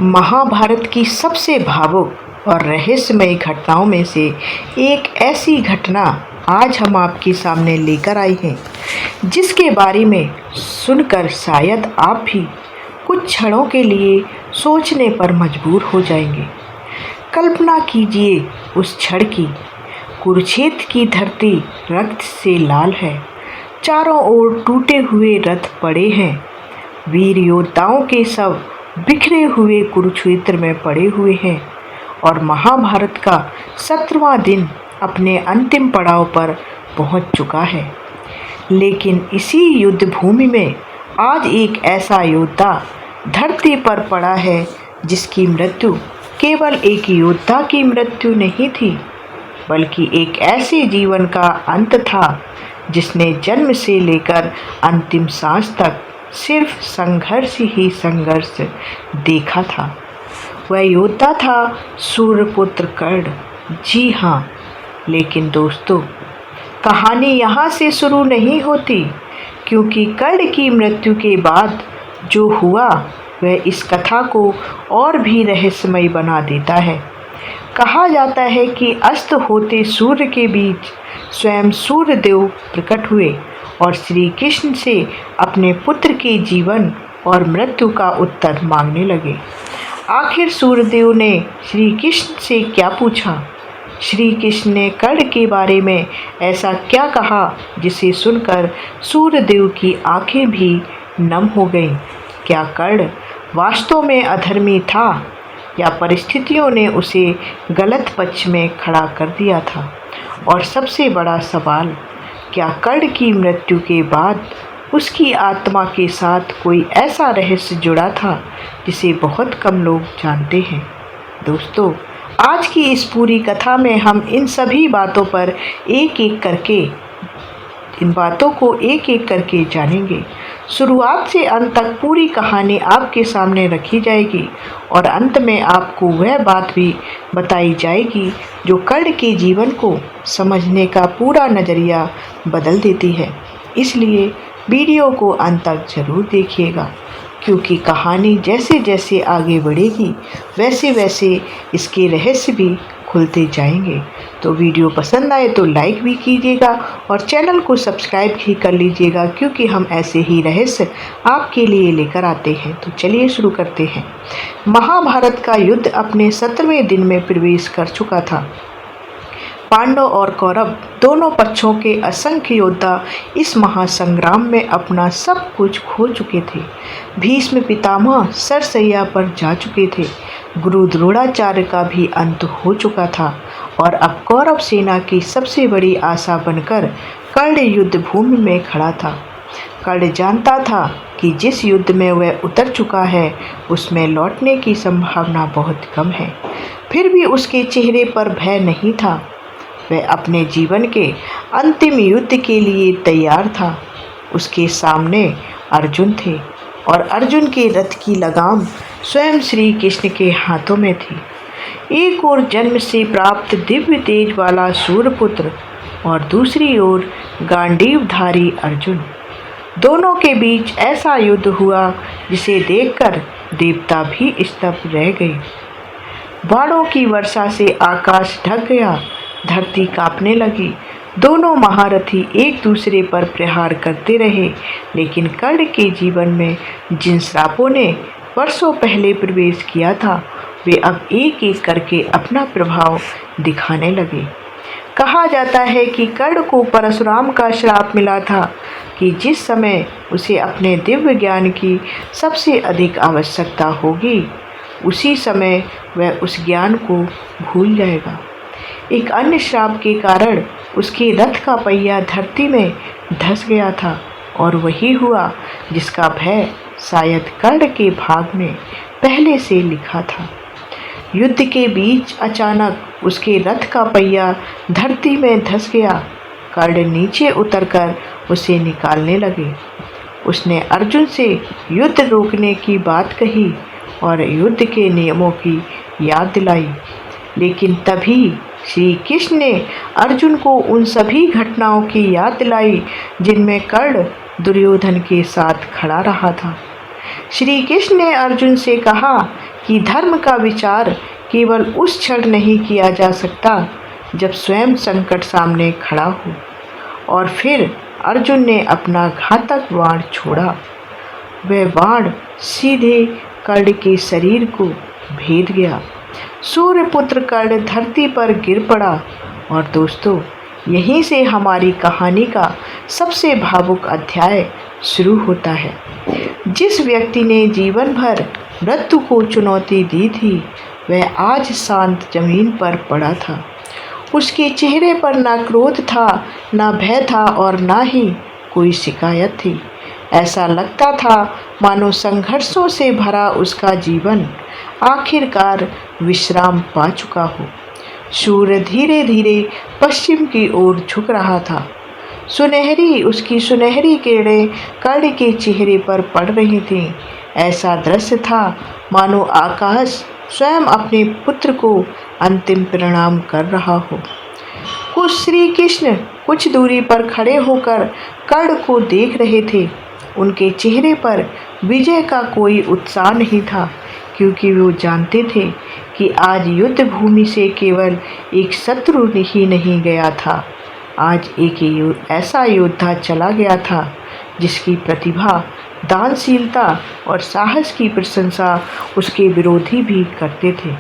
महाभारत की सबसे भावुक और रहस्यमयी घटनाओं में से एक ऐसी घटना आज हम आपके सामने लेकर आए हैं जिसके बारे में सुनकर शायद आप भी कुछ क्षणों के लिए सोचने पर मजबूर हो जाएंगे। कल्पना कीजिए उस क्षण की। कुरुक्षेत्र की धरती रक्त से लाल है, चारों ओर टूटे हुए रथ पड़े हैं, वीर योद्धाओं के शव बिखरे हुए कुरुक्षेत्र में पड़े हुए हैं और महाभारत का 17वां दिन अपने अंतिम पड़ाव पर पहुंच चुका है। लेकिन इसी युद्ध भूमि में आज एक ऐसा योद्धा धरती पर पड़ा है जिसकी मृत्यु केवल एक योद्धा की मृत्यु नहीं थी, बल्कि एक ऐसे जीवन का अंत था जिसने जन्म से लेकर अंतिम सांस तक सिर्फ संघर्ष ही संघर्ष देखा था। वह योद्धा था सूर्यपुत्र कर्ण। जी हाँ, लेकिन दोस्तों, कहानी यहाँ से शुरू नहीं होती, क्योंकि कर्ण की मृत्यु के बाद जो हुआ वह इस कथा को और भी रहस्यमय बना देता है। कहा जाता है कि अस्त होते सूर्य के बीच स्वयं सूर्यदेव प्रकट हुए और श्री कृष्ण से अपने पुत्र के जीवन और मृत्यु का उत्तर मांगने लगे। आखिर सूर्यदेव ने श्री कृष्ण से क्या पूछा? श्री कृष्ण ने कर्ण के बारे में ऐसा क्या कहा जिसे सुनकर सूर्यदेव की आंखें भी नम हो गईं? क्या कर्ण वास्तव में अधर्मी था या परिस्थितियों ने उसे गलत पक्ष में खड़ा कर दिया था? और सबसे बड़ा सवाल, क्या कर्ण की मृत्यु के बाद उसकी आत्मा के साथ कोई ऐसा रहस्य जुड़ा था जिसे बहुत कम लोग जानते हैं? दोस्तों, आज की इस पूरी कथा में हम इन सभी बातों पर इन बातों को एक एक करके जानेंगे। शुरुआत से अंत तक पूरी कहानी आपके सामने रखी जाएगी और अंत में आपको वह बात भी बताई जाएगी जो कर्ण के जीवन को समझने का पूरा नज़रिया बदल देती है। इसलिए वीडियो को अंत तक ज़रूर देखिएगा, क्योंकि कहानी जैसे जैसे आगे बढ़ेगी वैसे वैसे इसके रहस्य भी खुलते जाएंगे। तो वीडियो पसंद आए तो लाइक भी कीजिएगा और चैनल को सब्सक्राइब भी कर लीजिएगा, क्योंकि हम ऐसे ही रहस्य आपके लिए लेकर आते हैं। तो चलिए शुरू करते हैं। महाभारत का युद्ध अपने 17वें दिन में प्रवेश कर चुका था। पांडव और कौरव दोनों पक्षों के असंख्य योद्धा इस महासंग्राम में अपना सब कुछ खो चुके थे। भीष्म पितामह सरसैया पर जा चुके थे, गुरु द्रोणाचार्य का भी अंत हो चुका था और अब कौरव सेना की सबसे बड़ी आशा बनकर कर्ण युद्ध भूमि में खड़ा था। कर्ण जानता था कि जिस युद्ध में वह उतर चुका है उसमें लौटने की संभावना बहुत कम है। फिर भी उसके चेहरे पर भय नहीं था। वह अपने जीवन के अंतिम युद्ध के लिए तैयार था। उसके सामने अर्जुन थे और अर्जुन के रथ की लगाम स्वयं श्री कृष्ण के हाथों में थी। एक ओर जन्म से प्राप्त दिव्य तेज वाला सूर्यपुत्र और दूसरी ओर गांडीवधारी अर्जुन। दोनों के बीच ऐसा युद्ध हुआ जिसे देखकर देवता भी स्तब्ध रह गए। बाणों की वर्षा से आकाश ढक गया, धरती कांपने लगी। दोनों महारथी एक दूसरे पर प्रहार करते रहे, लेकिन कर्ण के जीवन में जिन श्रापों ने वर्षों पहले प्रवेश किया था वे अब एक एक करके अपना प्रभाव दिखाने लगे। कहा जाता है कि कर्ण को परशुराम का श्राप मिला था कि जिस समय उसे अपने दिव्य ज्ञान की सबसे अधिक आवश्यकता होगी उसी समय वह उस ज्ञान को भूल जाएगा। एक अन्य श्राप के कारण उसके रथ का पहिया धरती में धंस गया था और वही हुआ जिसका भय शायद कर्ण के भाग में पहले से लिखा था। युद्ध के बीच अचानक उसके रथ का पहिया धरती में धंस गया। कर्ण नीचे उतरकर उसे निकालने लगे। उसने अर्जुन से युद्ध रोकने की बात कही और युद्ध के नियमों की याद दिलाई, लेकिन तभी श्री कृष्ण ने अर्जुन को उन सभी घटनाओं की याद दिलाई जिनमें कर्ण दुर्योधन के साथ खड़ा रहा था। श्री कृष्ण ने अर्जुन से कहा कि धर्म का विचार केवल उस क्षण नहीं किया जा सकता जब स्वयं संकट सामने खड़ा हो। और फिर अर्जुन ने अपना घातक बाण छोड़ा। वह बाण सीधे कर्ण के शरीर को भेद गया। सूर्यपुत्र कर्ण धरती पर गिर पड़ा। और दोस्तों, यहीं से हमारी कहानी का सबसे भावुक अध्याय शुरू होता है। जिस व्यक्ति ने जीवन भर मृत्यु को चुनौती दी थी, वह आज शांत जमीन पर पड़ा था। उसके चेहरे पर ना क्रोध था, ना भय था और ना ही कोई शिकायत थी। ऐसा लगता था मानो संघर्षों से भरा उसका जीवन आखिरकार विश्राम पा चुका हो। सूर्य धीरे धीरे पश्चिम की ओर झुक रहा था। उसकी सुनहरी किरणें कर्ण के चेहरे पर पड़ रही थीं। ऐसा दृश्य था मानो आकाश स्वयं अपने पुत्र को अंतिम प्रणाम कर रहा हो। कुछ श्री कृष्ण कुछ दूरी पर खड़े होकर कर्ण को देख रहे थे। उनके चेहरे पर विजय का कोई उत्साह नहीं था, क्योंकि वो जानते थे कि आज युद्ध भूमि से केवल एक शत्रु ही नहीं गया था, आज एक ऐसा योद्धा चला गया था जिसकी प्रतिभा, दानशीलता और साहस की प्रशंसा उसके विरोधी भी करते थे।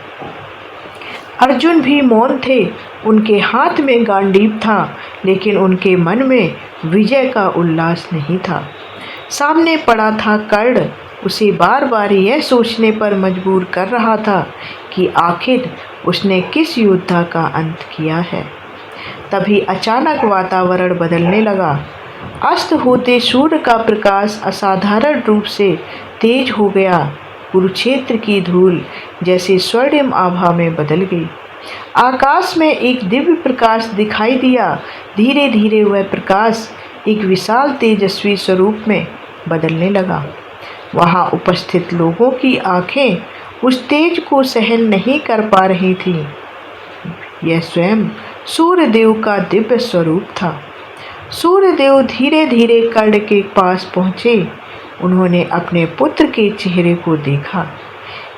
अर्जुन भी मौन थे। उनके हाथ में गांडीव था, लेकिन उनके मन में विजय का उल्लास नहीं था। सामने पड़ा था कर्ण, उसे बार बार यह सोचने पर मजबूर कर रहा था कि आखिर उसने किस योद्धा का अंत किया है। तभी अचानक वातावरण बदलने लगा। अस्त होते सूर्य का प्रकाश असाधारण रूप से तेज हो गया। कुरुक्षेत्र की धूल जैसे स्वर्णिम आभा में बदल गई। आकाश में एक दिव्य प्रकाश दिखाई दिया। धीरे धीरे वह प्रकाश एक विशाल तेजस्वी स्वरूप में बदलने लगा। वहां उपस्थित लोगों की आंखें उस तेज को सहन नहीं कर पा रही थीं। यह स्वयं सूर्यदेव का दिव्य स्वरूप था। सूर्यदेव धीरे धीरे कर्ण के पास पहुँचे। उन्होंने अपने पुत्र के चेहरे को देखा।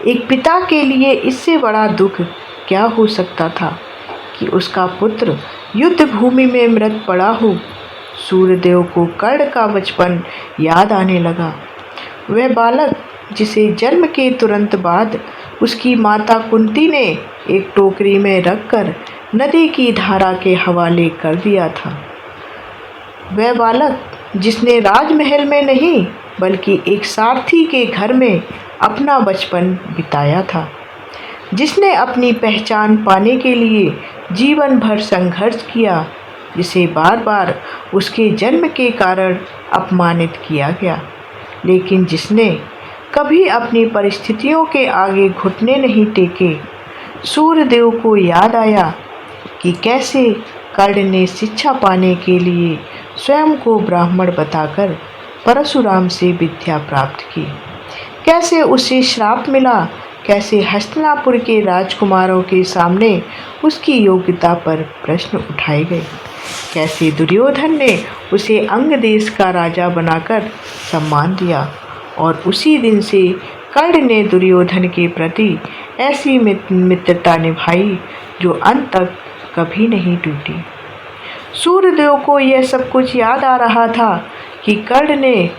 एक पिता के लिए इससे बड़ा दुख क्या हो सकता था कि उसका पुत्र युद्ध भूमि में मृत पड़ा हो। सूर्यदेव को कर्ण का बचपन याद आने लगा। वह बालक जिसे जन्म के तुरंत बाद उसकी माता कुंती ने एक टोकरी में रखकर नदी की धारा के हवाले कर दिया था। वह बालक जिसने राजमहल में नहीं बल्कि एक सारथी के घर में अपना बचपन बिताया था, जिसने अपनी पहचान पाने के लिए जीवन भर संघर्ष किया, जिसे बार बार उसके जन्म के कारण अपमानित किया गया, लेकिन जिसने कभी अपनी परिस्थितियों के आगे घुटने नहीं टेके। सूर्यदेव को याद आया कि कैसे कर्ण ने शिक्षा पाने के लिए स्वयं को ब्राह्मण बताकर परशुराम से विद्या प्राप्त की, कैसे उसे श्राप मिला, कैसे हस्तिनापुर के राजकुमारों के सामने उसकी योग्यता पर प्रश्न उठाए गए, कैसे दुर्योधन ने उसे अंग देश का राजा बनाकर सम्मान दिया। और उसी दिन से कर्ण ने दुर्योधन के प्रति ऐसी मित्रता निभाई जो अंत तक कभी नहीं टूटी। सूर्यदेव को यह सब कुछ याद आ रहा था कि कर्ण ने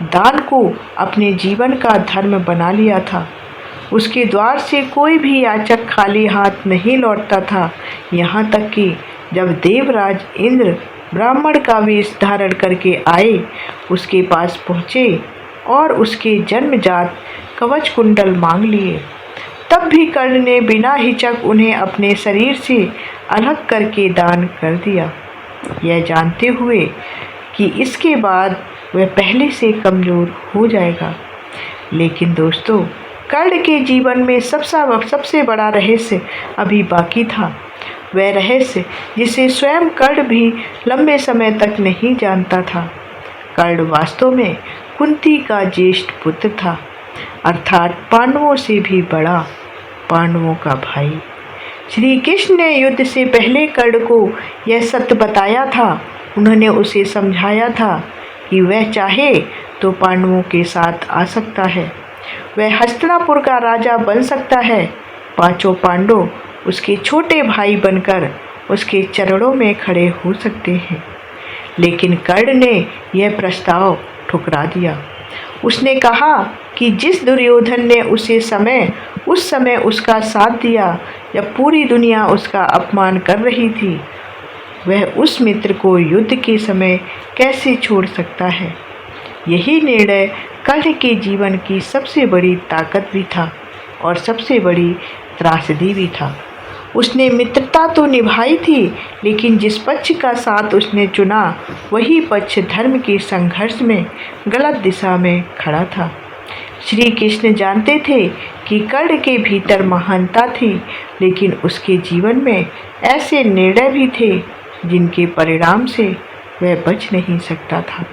दान को अपने जीवन का धर्म बना लिया था। उसके द्वार से कोई भी याचक खाली हाथ नहीं लौटता था। यहाँ तक कि जब देवराज इंद्र ब्राह्मण का वेश धारण करके आए, उसके पास पहुँचे और उसके जन्मजात कवच कुंडल मांग लिए, तब भी कर्ण ने बिना हिचक उन्हें अपने शरीर से अलग करके दान कर दिया, यह जानते हुए कि इसके बाद वह पहले से कमज़ोर हो जाएगा। लेकिन दोस्तों, कर्ण के जीवन में सबसे बड़ा रहस्य अभी बाकी था। वह रहस्य जिसे स्वयं कर्ण भी लंबे समय तक नहीं जानता था। कर्ण वास्तव में कुंती का ज्येष्ठ पुत्र था, अर्थात पांडवों से भी बड़ा, पांडवों का भाई। श्री कृष्ण ने युद्ध से पहले कर्ण को यह सत्य बताया था। उन्होंने उसे समझाया था कि वह चाहे तो पांडवों के साथ आ सकता है, वह हस्तिनापुर का राजा बन सकता है। पांचों पांडव उसके छोटे भाई बनकर उसके चरणों में खड़े हो सकते हैं। लेकिन कर्ण ने यह प्रस्ताव ठुकरा दिया। उसने कहा कि जिस दुर्योधन ने उस समय उसका साथ दिया जब पूरी दुनिया उसका अपमान कर रही थी, वह उस मित्र को युद्ध के समय कैसे छोड़ सकता है। यही निर्णय कर्ण के जीवन की सबसे बड़ी ताकत भी था और सबसे बड़ी त्रासदी भी था। उसने मित्रता तो निभाई थी, लेकिन जिस पक्ष का साथ उसने चुना वही पक्ष धर्म के संघर्ष में गलत दिशा में खड़ा था। श्री कृष्ण जानते थे कि कर्ण के भीतर महानता थी, लेकिन उसके जीवन में ऐसे निर्णय भी थे जिनके परिणाम से वह बच नहीं सकता था।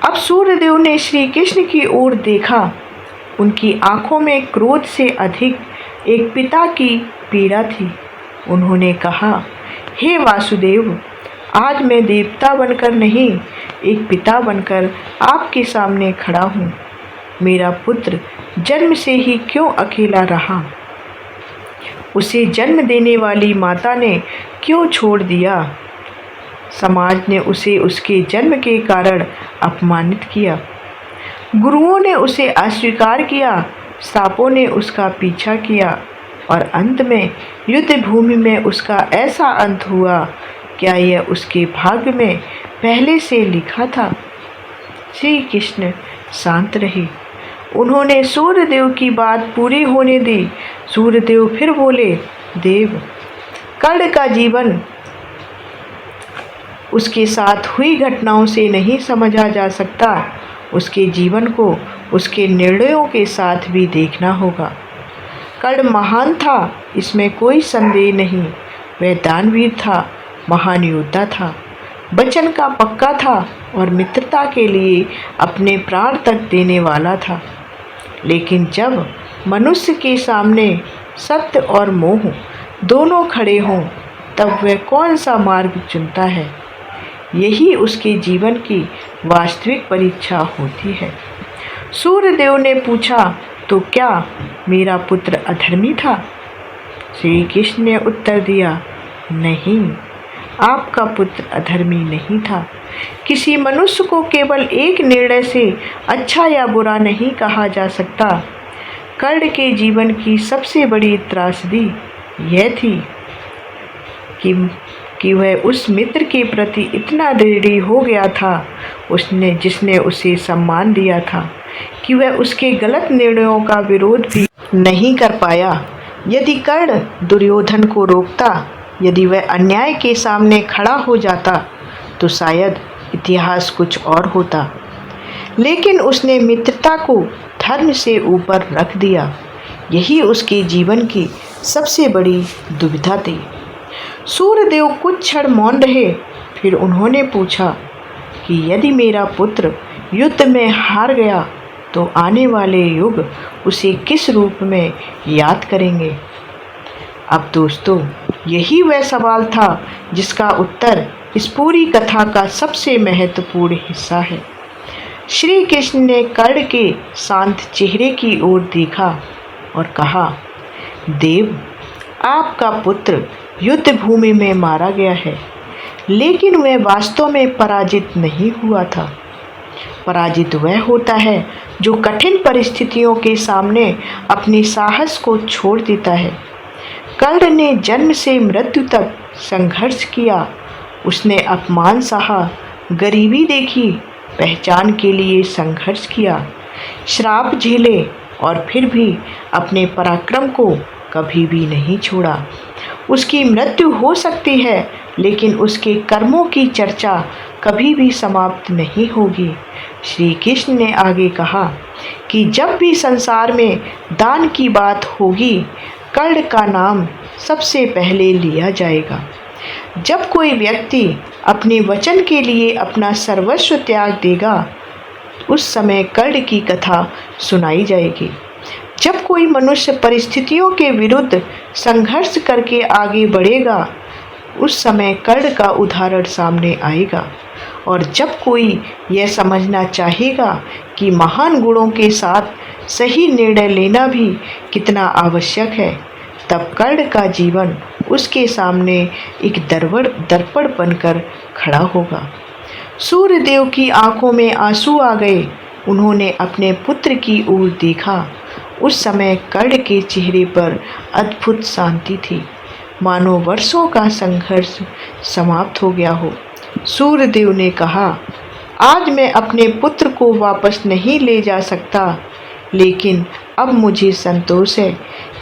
अब सूर्यदेव ने श्री कृष्ण की ओर देखा। उनकी आंखों में क्रोध से अधिक एक पिता की पीड़ा थी। उन्होंने कहा, हे वासुदेव, आज मैं देवता बनकर नहीं, एक पिता बनकर आपके सामने खड़ा हूँ। मेरा पुत्र जन्म से ही क्यों अकेला रहा? उसे जन्म देने वाली माता ने क्यों छोड़ दिया? समाज ने उसे उसके जन्म के कारण अपमानित किया। गुरुओं ने उसे अस्वीकार किया, सांपों ने उसका पीछा किया और अंत में युद्ध भूमि में उसका ऐसा अंत हुआ। क्या यह उसके भाग्य में पहले से लिखा था? श्री कृष्ण शांत रहे। उन्होंने सूर्यदेव की बात पूरी होने दी। सूर्यदेव फिर बोले, देव, कर्ण का जीवन उसके साथ हुई घटनाओं से नहीं समझा जा सकता। उसके जीवन को उसके निर्णयों के साथ भी देखना होगा। कर्ण महान था, इसमें कोई संदेह नहीं। वह दानवीर था, महान योद्धा था, वचन का पक्का था और मित्रता के लिए अपने प्राण तक देने वाला था। लेकिन जब मनुष्य के सामने सत्य और मोह दोनों खड़े हों, तब वह कौन सा मार्ग चुनता है? यही उसके जीवन की वास्तविक परीक्षा होती है। सूर्यदेव ने पूछा, तो क्या मेरा पुत्र अधर्मी था? श्री कृष्ण ने उत्तर दिया, नहीं, आपका पुत्र अधर्मी नहीं था। किसी मनुष्य को केवल एक निर्णय से अच्छा या बुरा नहीं कहा जा सकता। कर्ण के जीवन की सबसे बड़ी त्रासदी यह थी कि वह उस मित्र के प्रति इतना दृढ़ हो गया था, जिसने उसे सम्मान दिया था, कि वह उसके गलत निर्णयों का विरोध भी नहीं कर पाया। यदि कर्ण दुर्योधन को रोकता, यदि वह अन्याय के सामने खड़ा हो जाता, तो शायद इतिहास कुछ और होता। लेकिन उसने मित्रता को धर्म से ऊपर रख दिया। यही उसके जीवन की सबसे बड़ी दुविधा थी। सूर्यदेव कुछ क्षण मौन रहे। फिर उन्होंने पूछा कि यदि मेरा पुत्र युद्ध में हार गया, तो आने वाले युग उसे किस रूप में याद करेंगे? अब दोस्तों, यही वह सवाल था जिसका उत्तर इस पूरी कथा का सबसे महत्वपूर्ण हिस्सा है। श्री कृष्ण ने कर्ण के शांत चेहरे की ओर देखा और कहा, देव, आपका पुत्र युद्ध भूमि में मारा गया है, लेकिन वह वास्तव में पराजित नहीं हुआ था। पराजित वह होता है जो कठिन परिस्थितियों के सामने अपने साहस को छोड़ देता है। कर्ण ने जन्म से मृत्यु तक संघर्ष किया। उसने अपमान सहा, गरीबी देखी, पहचान के लिए संघर्ष किया, श्राप झेले और फिर भी अपने पराक्रम को कभी भी नहीं छोड़ा। उसकी मृत्यु हो सकती है, लेकिन उसके कर्मों की चर्चा कभी भी समाप्त नहीं होगी। श्री कृष्ण ने आगे कहा कि जब भी संसार में दान की बात होगी, कर्ण का नाम सबसे पहले लिया जाएगा। जब कोई व्यक्ति अपने वचन के लिए अपना सर्वस्व त्याग देगा, उस समय कर्ण की कथा सुनाई जाएगी। जब कोई मनुष्य परिस्थितियों के विरुद्ध संघर्ष करके आगे बढ़ेगा, उस समय कर्ण का उदाहरण सामने आएगा। और जब कोई यह समझना चाहेगा कि महान गुणों के साथ सही निर्णय लेना भी कितना आवश्यक है, तब कर्ण का जीवन उसके सामने एक दर्पण बनकर खड़ा होगा। सूर्यदेव की आंखों में आंसू आ गए। उन्होंने अपने पुत्र की ओर देखा। उस समय कर्ण के चेहरे पर अद्भुत शांति थी, मानो वर्षों का संघर्ष समाप्त हो गया हो। सूर्यदेव ने कहा, आज मैं अपने पुत्र को वापस नहीं ले जा सकता, लेकिन अब मुझे संतोष है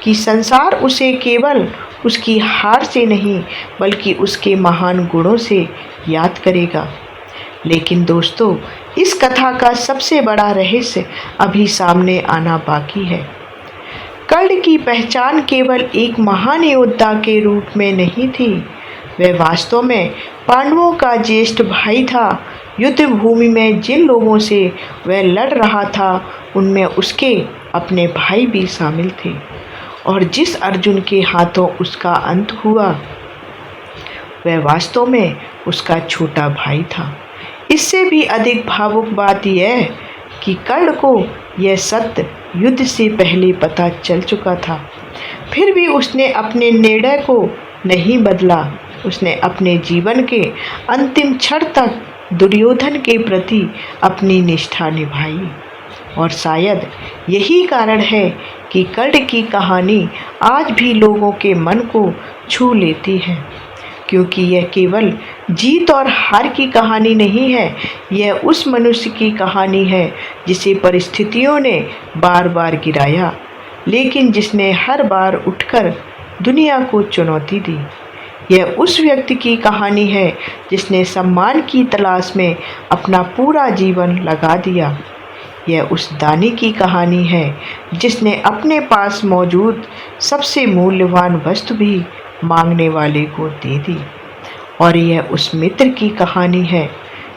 कि संसार उसे केवल उसकी हार से नहीं बल्कि उसके महान गुणों से याद करेगा। लेकिन दोस्तों, इस कथा का सबसे बड़ा रहस्य अभी सामने आना बाकी है। कर्ण की पहचान केवल एक महान योद्धा के रूप में नहीं थी, वह वास्तव में पांडवों का ज्येष्ठ भाई था। युद्ध भूमि में जिन लोगों से वह लड़ रहा था, उनमें उसके अपने भाई भी शामिल थे, और जिस अर्जुन के हाथों उसका अंत हुआ, वह वास्तव में उसका छोटा भाई था। इससे भी अधिक भावुक बात यह कि कर्ण को यह सत्य युद्ध से पहले पता चल चुका था, फिर भी उसने अपने निर्णय को नहीं बदला। उसने अपने जीवन के अंतिम क्षण तक दुर्योधन के प्रति अपनी निष्ठा निभाई, और शायद यही कारण है कि कर्ण की कहानी आज भी लोगों के मन को छू लेती है, क्योंकि यह केवल जीत और हार की कहानी नहीं है, यह उस मनुष्य की कहानी है जिसे परिस्थितियों ने बार बार गिराया, लेकिन जिसने हर बार उठकर दुनिया को चुनौती दी। यह उस व्यक्ति की कहानी है जिसने सम्मान की तलाश में अपना पूरा जीवन लगा दिया। यह उस दानी की कहानी है जिसने अपने पास मौजूद सबसे मूल्यवान वस्तु भी मांगने वाले को दे दी। और यह उस मित्र की कहानी है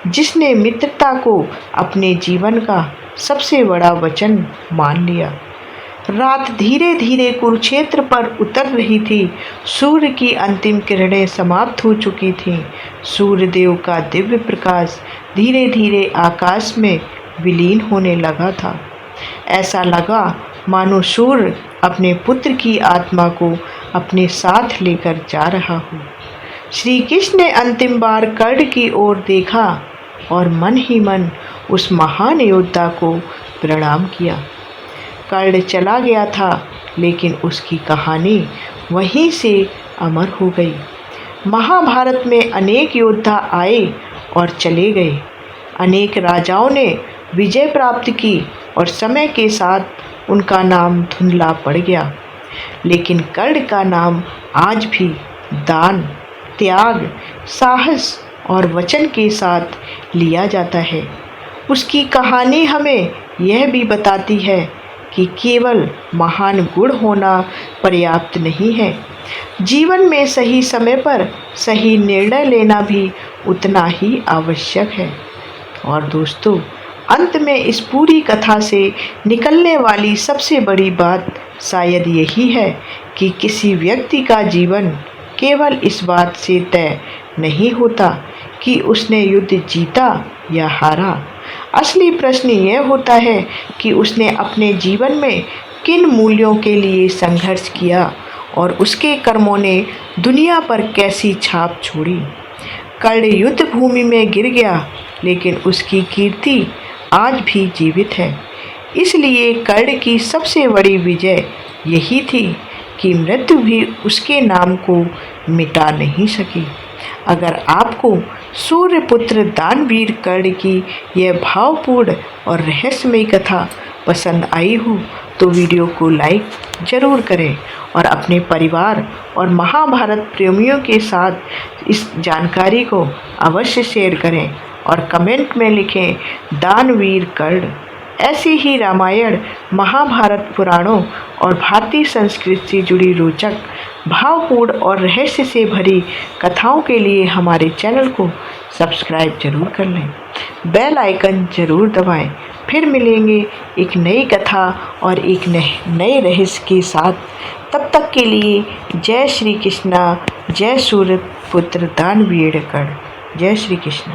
जिसने मित्रता को अपने जीवन का सबसे बड़ा वचन मान लिया। रात धीरे धीरे कुरुक्षेत्र पर उतर रही थी। सूर्य की अंतिम किरणें समाप्त हो चुकी थीं। सूर्यदेव का दिव्य प्रकाश धीरे धीरे आकाश में विलीन होने लगा था। ऐसा लगा मानो सूर्य अपने पुत्र की आत्मा को अपने साथ लेकर जा रहा हो। श्री कृष्ण ने अंतिम बार कर्ण की ओर देखा और मन ही मन उस महान योद्धा को प्रणाम किया। कर्ण चला गया था, लेकिन उसकी कहानी वहीं से अमर हो गई। महाभारत में अनेक योद्धा आए और चले गए, अनेक राजाओं ने विजय प्राप्त की और समय के साथ उनका नाम धुंधला पड़ गया, लेकिन कर्ण का नाम आज भी दान, त्याग, साहस और वचन के साथ लिया जाता है। उसकी कहानी हमें यह भी बताती है कि केवल महान गुण होना पर्याप्त नहीं है, जीवन में सही समय पर सही निर्णय लेना भी उतना ही आवश्यक है। और दोस्तों, अंत में इस पूरी कथा से निकलने वाली सबसे बड़ी बात शायद यही है कि किसी व्यक्ति का जीवन केवल इस बात से तय नहीं होता कि उसने युद्ध जीता या हारा। असली प्रश्न यह होता है कि उसने अपने जीवन में किन मूल्यों के लिए संघर्ष किया और उसके कर्मों ने दुनिया पर कैसी छाप छोड़ी। कर्ण युद्ध भूमि में गिर गया, लेकिन उसकी कीर्ति आज भी जीवित है। इसलिए कर्ण की सबसे बड़ी विजय यही थी कि मृत्यु भी उसके नाम को मिटा नहीं सकी। अगर आपको सूर्यपुत्र दानवीर कर्ण की यह भावपूर्ण और रहस्यमयी कथा पसंद आई हो तो वीडियो को लाइक ज़रूर करें और अपने परिवार और महाभारत प्रेमियों के साथ इस जानकारी को अवश्य शेयर करें और कमेंट में लिखें दानवीर कर्ण। ऐसी ही रामायण, महाभारत, पुराणों और भारतीय संस्कृति से जुड़ी रोचक, भावपूर्ण और रहस्य से भरी कथाओं के लिए हमारे चैनल को सब्सक्राइब जरूर कर लें, बेल आइकन जरूर दबाएं। फिर मिलेंगे एक नई कथा और एक नए रहस्य के साथ। तब तक के लिए जय श्री कृष्णा, जय सूर्यपुत्र दानवीर कर्ण। जय श्री कृष्ण।